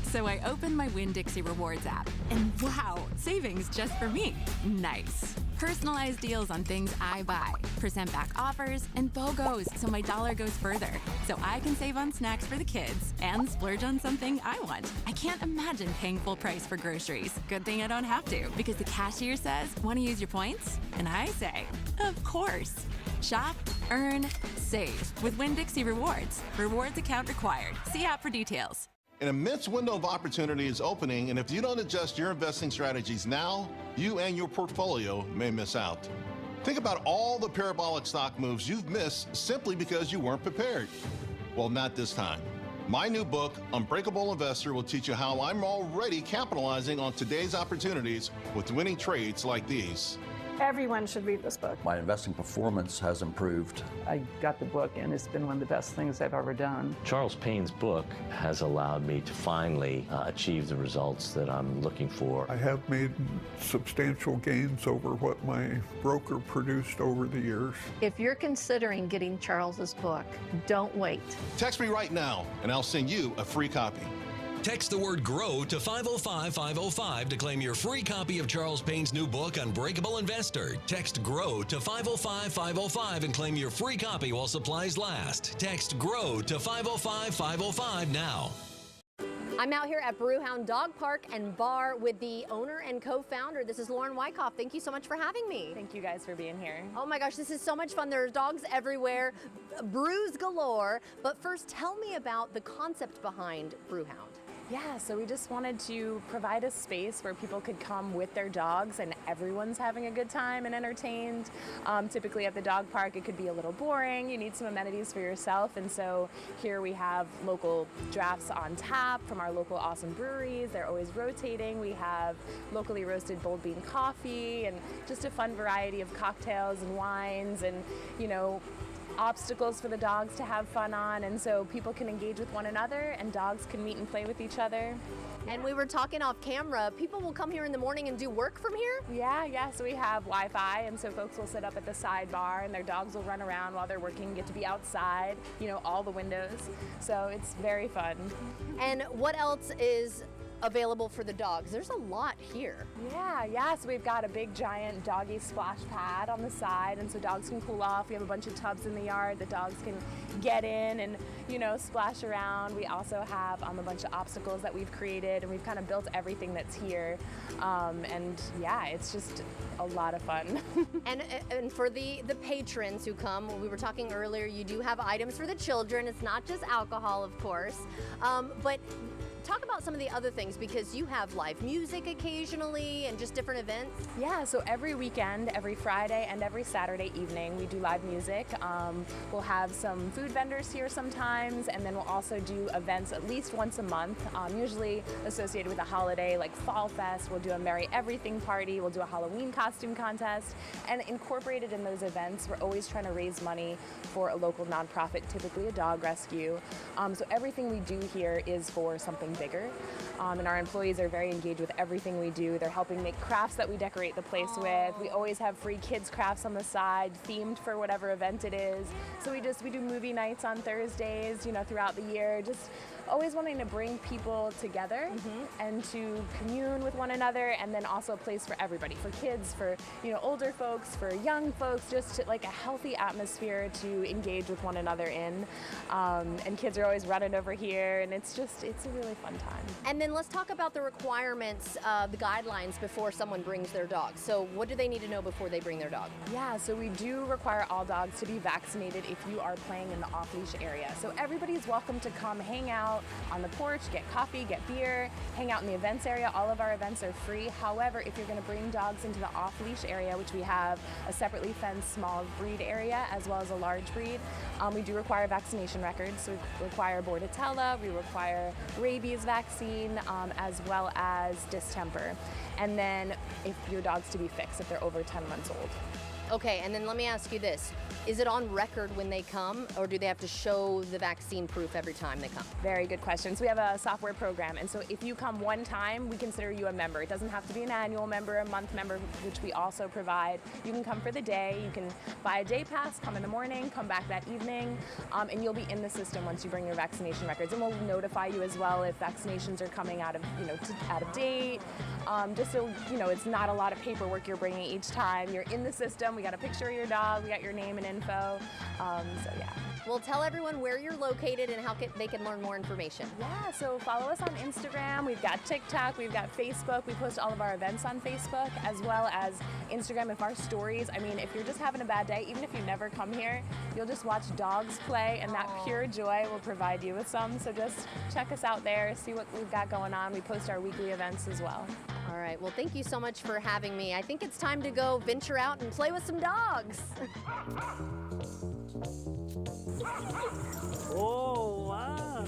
So I opened my Winn-Dixie Rewards app, and wow, savings just for me. Nice. Personalized deals on things I buy, percent back offers, and BOGOs so my dollar goes further. So I can save on snacks for the kids and splurge on something I want. I can't imagine paying full price for groceries. Good thing I don't have to, because the cashier says, "Want to use your points?" And I say, "Of course." Shop, earn, save with Winn-Dixie Rewards. Rewards account required. See app for details. An immense window of opportunity is opening, and if you don't adjust your investing strategies now, you and your portfolio may miss out. Think about all the parabolic stock moves you've missed simply because you weren't prepared. Well, not this time. My new book, Unbreakable Investor, will teach you how I'm already capitalizing on today's opportunities with winning trades like these. Everyone should read this book. My investing performance has improved. I got the book, and it's been one of the best things I've ever done. Charles Payne's book has allowed me to finally achieve the results that I'm looking for. I have made substantial gains over what my broker produced over the years. If you're considering getting Charles's book, don't wait. Text me right now, and I'll send you a free copy. Text the word GROW to 505-505 to claim your free copy of Charles Payne's new book, Unbreakable Investor. Text GROW to 505-505 and claim your free copy while supplies last. Text GROW to 505-505 now. I'm out here at Brewhound Dog Park and Bar with the owner and co-founder. This is Lauren Wyckoff. Thank you so much for having me. Thank you guys for being here. Oh my gosh, this is so much fun. There's dogs everywhere, brews galore. But first, tell me about the concept behind Brewhound. Yeah, so we just wanted to provide a space where people could come with their dogs and everyone's having a good time and entertained. Typically at the dog park, it could be a little boring. You need some amenities for yourself. And so here we have local drafts on tap from our local awesome breweries. They're always rotating. We have locally roasted bold bean coffee and just a fun variety of cocktails and wines and, you know, obstacles for the dogs to have fun on, and so people can engage with one another and dogs can meet and play with each other. And we were talking off camera, people will come here in the morning and do work from here? Yeah, so we have Wi-Fi, and so folks will sit up at the sidebar and their dogs will run around while they're working, get to be outside, you know, all the windows. So it's very fun. And what else is available for the dogs? There's a lot here. Yeah, so we've got a big giant doggy splash pad on the side, and so dogs can cool off. We have a bunch of tubs in the yard that dogs can get in and, you know, splash around. We also have a bunch of obstacles that we've created, and we've kind of built everything that's here. And yeah, it's just a lot of fun. and for the patrons who come, we were talking earlier, you do have items for the children. It's not just alcohol, of course, but talk about some of the other things, because you have live music occasionally and just different events. Yeah, so every weekend, every Friday and every Saturday evening, we do live music. We'll have some food vendors here sometimes, and then we'll also do events at least once a month, usually associated with a holiday like Fall Fest. We'll do a Merry Everything party. We'll do a Halloween costume contest. And incorporated in those events, we're always trying to raise money for a local nonprofit, typically a dog rescue. So everything we do here is for something bigger. And our employees are very engaged with everything we do. They're helping make crafts that we decorate the place with. We always have free kids crafts on the side, themed for whatever event it is. So we do movie nights on Thursdays, you know, throughout the year. Just always wanting to bring people together and to commune with one another, and then also a place for everybody, for kids, for, you know, older folks, for young folks, just to, like, a healthy atmosphere to engage with one another in. And kids are always running over here, and it's a really fun time. And then let's talk about the requirements, the guidelines before someone brings their dog. So what do they need to know before they bring their dog? Yeah, so we do require all dogs to be vaccinated if you are playing in the off-leash area. So everybody's welcome to come hang out on the porch, get coffee, get beer, hang out in the events area. All of our events are free. However, if you're going to bring dogs into the off-leash area, which we have a separately fenced small breed area as well as a large breed, we do require vaccination records. So we require Bordetella, we require rabies vaccine, as well as distemper. And then if your dog's to be fixed, if they're over 10 months old. Okay, and then let me ask you this. Is it on record when they come, or do they have to show the vaccine proof every time they come? Very good question. So we have a software program, and so if you come one time, we consider you a member. It doesn't have to be an annual member, a month member, which we also provide. You can come for the day. You can buy a day pass, come in the morning, come back that evening, and you'll be in the system once you bring your vaccination records. And we'll notify you as well if vaccinations are coming out of, out of date. Just so it's not a lot of paperwork you're bringing each time. You're in the system. We got a picture of your dog. We got your name and info. So yeah. Well, tell everyone where you're located and how they can learn more information. Yeah, so follow us on Instagram. We've got TikTok. We've got Facebook. We post all of our events on Facebook as well as Instagram. If our stories, if you're just having a bad day, even if you never come here, you'll just watch dogs play, and that pure joy will provide you with some. So just check us out there, see what we've got going on. We post our weekly events as well. All right, well, thank you so much for having me. I think it's time to go venture out and play with some dogs. Oh, wow.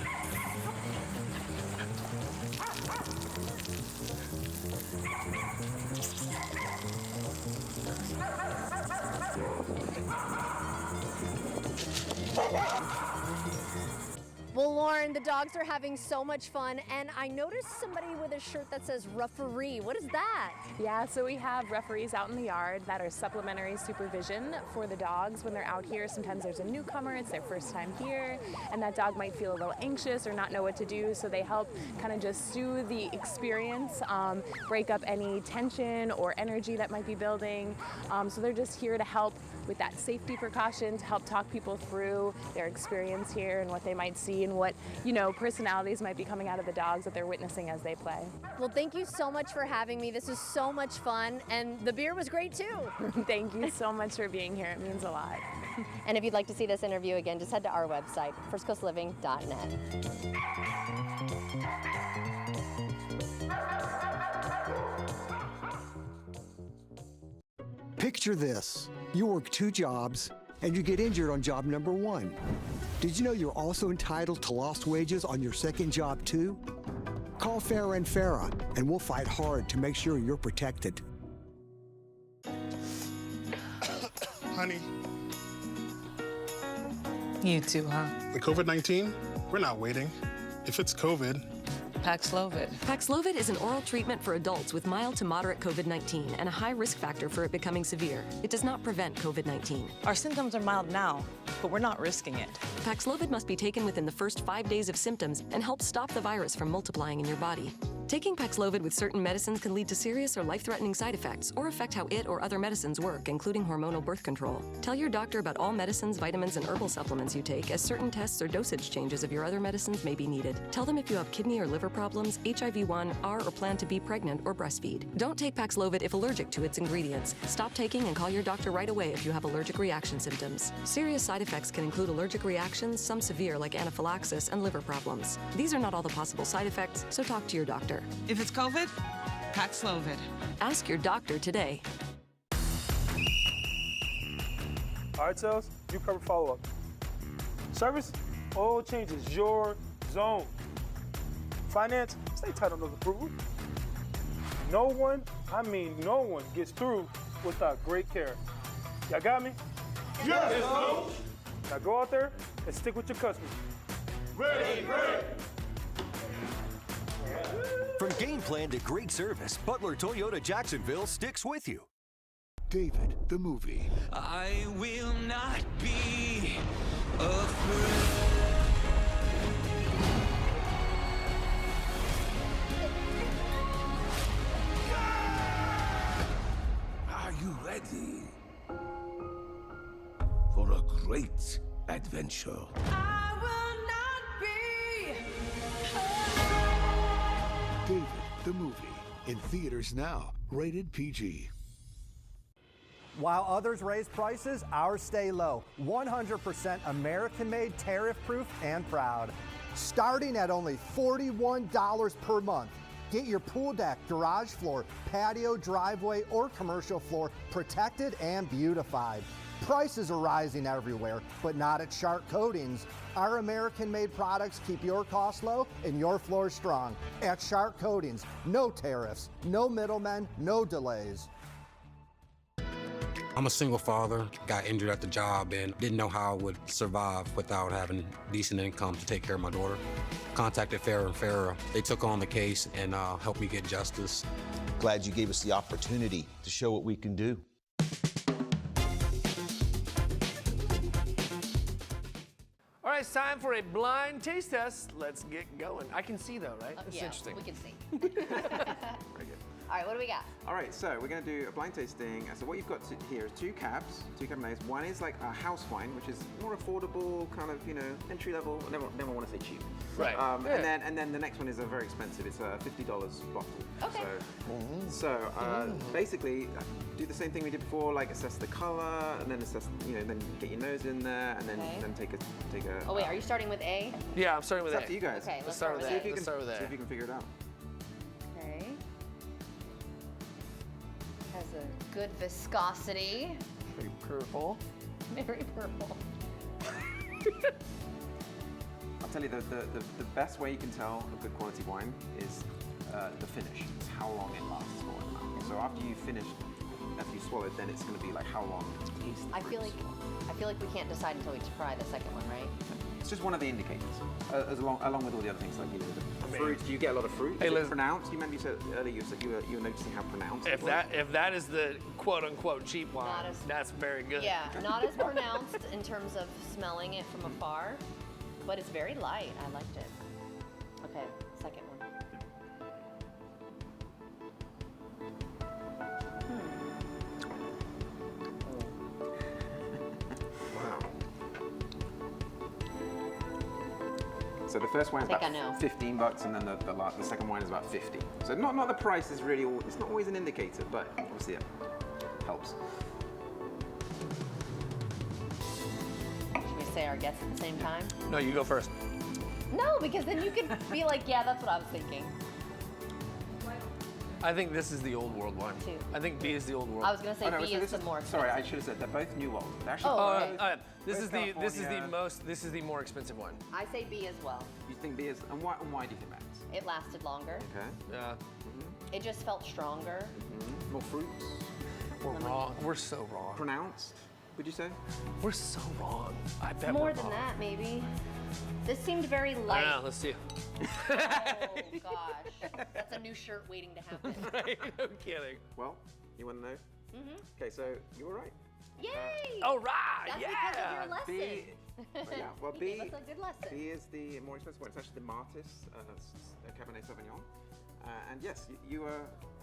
Well, Lauren, the dogs are having so much fun, and I noticed somebody with a shirt that says referee. What is that? Yeah, so we have referees out in the yard that are supplementary supervision for the dogs when they're out here. Sometimes there's a newcomer, it's their first time here, and that dog might feel a little anxious or not know what to do, so they help kind of just soothe the experience, break up any tension or energy that might be building. So they're just here to help with that safety precaution, to help talk people through their experience here and what they might see and what, personalities might be coming out of the dogs that they're witnessing as they play. Well, thank you so much for having me. This was so much fun, and the beer was great too. Thank you so much for being here. It means a lot. And if you'd like to see this interview again, just head to our website, firstcoastliving.net. Picture this. You work 2 jobs and you get injured on job number 1. Did you know you're also entitled to lost wages on your second job too? Call Farah & Farah and we'll fight hard to make sure you're protected. Honey. You too, huh? The COVID-19, we're not waiting. If it's COVID, Paxlovid. Paxlovid is an oral treatment for adults with mild to moderate COVID-19 and a high risk factor for it becoming severe. It does not prevent COVID-19. Our symptoms are mild now, but we're not risking it. Paxlovid must be taken within the first 5 days of symptoms and help stop the virus from multiplying in your body. Taking Paxlovid with certain medicines can lead to serious or life-threatening side effects or affect how it or other medicines work, including hormonal birth control. Tell your doctor about all medicines, vitamins, and herbal supplements you take, as certain tests or dosage changes of your other medicines may be needed. Tell them if you have kidney or liver problems, HIV-1, are or plan to be pregnant or breastfeed. Don't take Paxlovid if allergic to its ingredients. Stop taking and call your doctor right away if you have allergic reaction symptoms. Serious side effects can include allergic reactions, some severe like anaphylaxis, and liver problems. These are not all the possible side effects, so talk to your doctor. If it's COVID, Paxlovid. Ask your doctor today. All right, sales, you cover follow-up. Service, oil changes your zone. Finance, stay tight on those approvals. No one gets through without great care. Y'all got me? Yes, Coach. Now go out there and stick with your customers. Ready, great. From game plan to great service, Butler Toyota Jacksonville sticks with you. David, the movie. I will not be afraid. Are you ready for a great adventure? I will not be David, the movie. In theaters now. Rated PG. While others raise prices, ours stay low. 100% American-made, tariff-proof, and proud. Starting at only $41 per month. Get your pool deck, garage floor, patio, driveway, or commercial floor protected and beautified. Prices are rising everywhere, but not at Shark Coatings. Our American-made products keep your costs low and your floors strong. At Shark Coatings, no tariffs, no middlemen, no delays. I'm a single father, got injured at the job, and didn't know how I would survive without having decent income to take care of my daughter. Contacted Farrah & Farrah. They took on the case and helped me get justice. Glad you gave us the opportunity to show what we can do. All right, it's time for a blind taste test. Let's get going. I can see though, right? That's interesting. We can see. Very good. All right, what do we got? All right, so we're going to do a blind tasting. So what you've got here is two Cabernets. One is like a house wine, which is more affordable, kind of, you know, entry level. Never want to say cheap. Right. And then the next one is a very expensive. It's a $50 bottle. Okay. So basically, do the same thing we did before, like assess the color, and then assess, you know, then get your nose in there, and then take a. Oh wait, are you starting with A? Yeah, I'm starting with It's A. up to you guys. Okay, let's start with A. See if you Let's start with A. See if you can figure it out. Okay. Has a good viscosity. Very purple. Very purple. I'll tell you, the best way you can tell a good quality wine is the finish. It's how long it lasts for in the mouth. So after you finish, after you swallow it, then it's going to be like how long it tastes. I feel like we can't decide until we try the second one, right? It's just one of the indicators, along with all the other things like, you know, the fruit. Do you get a lot of fruit? Hey, Is Liz. it pronounced? You remember you said earlier you were noticing how pronounced If it was? that is the quote unquote cheap wine, Not as- that's very good. Yeah, not as pronounced in terms of smelling it from afar, but it's very light. I liked it. Okay, second one. Wow. So the first wine is I think I know. about $15, and then the second wine is about 50. So not the price is really, it's not always an indicator, but obviously it helps. Should we say our guess at the same time? No, you go first. No, because then you could be like, yeah, that's what I was thinking. I think this is the old world one. Two. I think B is the old world. I was gonna say Oh, no, B so is this the more Sorry, I expensive. should have said they're both New World. They're actually This both is the California. this is the more expensive one. I say B as well. You think B is, and why do you think that is? It lasted longer. Okay. Yeah. It just felt stronger. More fruits. We're wrong. We're so wrong. Pronounced, would you say? We're so wrong. I bet More we're than wrong. that, maybe. This seemed very light. Yeah, let's see. Oh gosh, that's a new shirt waiting to happen. Right? No kidding. Well, you want to know? Mm-hmm. Okay, so you were right. Yay! All right, That's yeah. because of your lesson. B, yeah, well, You B, gave us a good lesson. B is the more expensive one. It's actually the Martis Cabernet Sauvignon. And yes, you were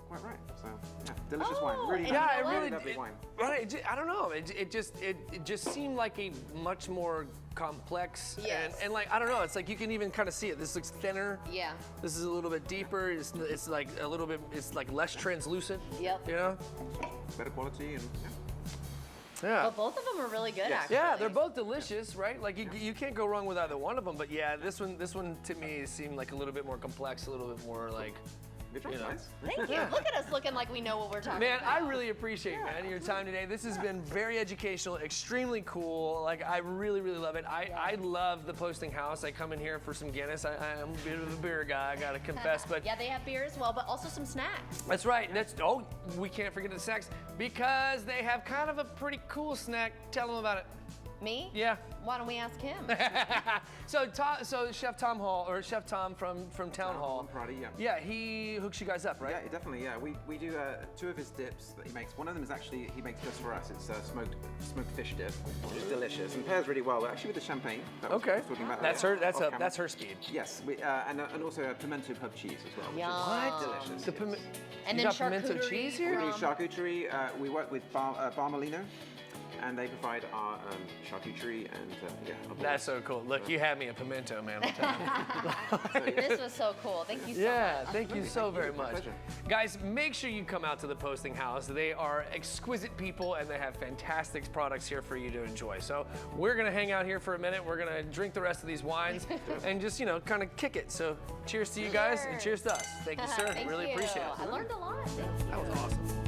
quite right. So, yeah, delicious wine. Really and Yeah, you it know really what? lovely wine. Right, I don't know. It just seemed like a much more complex Yes. and like I don't know. It's like you can even kind of see it. This looks thinner. Yeah. This is a little bit deeper. It's like a little bit. It's like less translucent. Yep. You know. Better quality and Yeah. But both of them are really good, Yes. actually. Yeah, they're both delicious, right? Like you can't go wrong with either one of them. But yeah, this one to me seemed like a little bit more complex, a little bit more like. good You know. choice. Thank you. Look at us looking like we know what we're talking Man, about. I really appreciate your time today. This has been very educational, extremely cool. Like I really love it. I love the Posting House. I come in here for some Guinness. I'm a bit of a beer guy, I gotta confess, but Yeah, they have beer as well, but also some snacks. that's right. We can't forget the snacks because they have kind of a pretty cool snack. Tell them about it. Me? Yeah. Why don't we ask him? So Chef Tom Hall, or Chef Tom from Town Hall. Friday, yeah. Yeah, he hooks you guys up, right? Yeah, definitely. Yeah, we do two of his dips that he makes. One of them is actually he makes just for us. It's a smoked fish dip, which is delicious and pairs really well. Actually, with the champagne. That was- I Okay. was talking about That's earlier, her. That's off camera. that's her speed. Yes, and also a pimento pub cheese as well. Which Yum. is delicious. The pim- And you then got pimento charcuterie cheese We here? do charcuterie. We work with Bar Molino, and they provide our charcuterie and That's so cool. Look, you had me a pimento, man. I'm telling you. This was so cool. Thank you so Yeah, much. thank you so very much. pleasure. Guys, make sure you come out to the Posting House. They are exquisite people and they have fantastic products here for you to enjoy. So we're gonna hang out here for a minute. We're gonna drink the rest of these wines and just, kind of kick it. So cheers to you guys and cheers to us. Thank you, sir. Thank really you. appreciate it. I learned a lot. Thank you. That was awesome.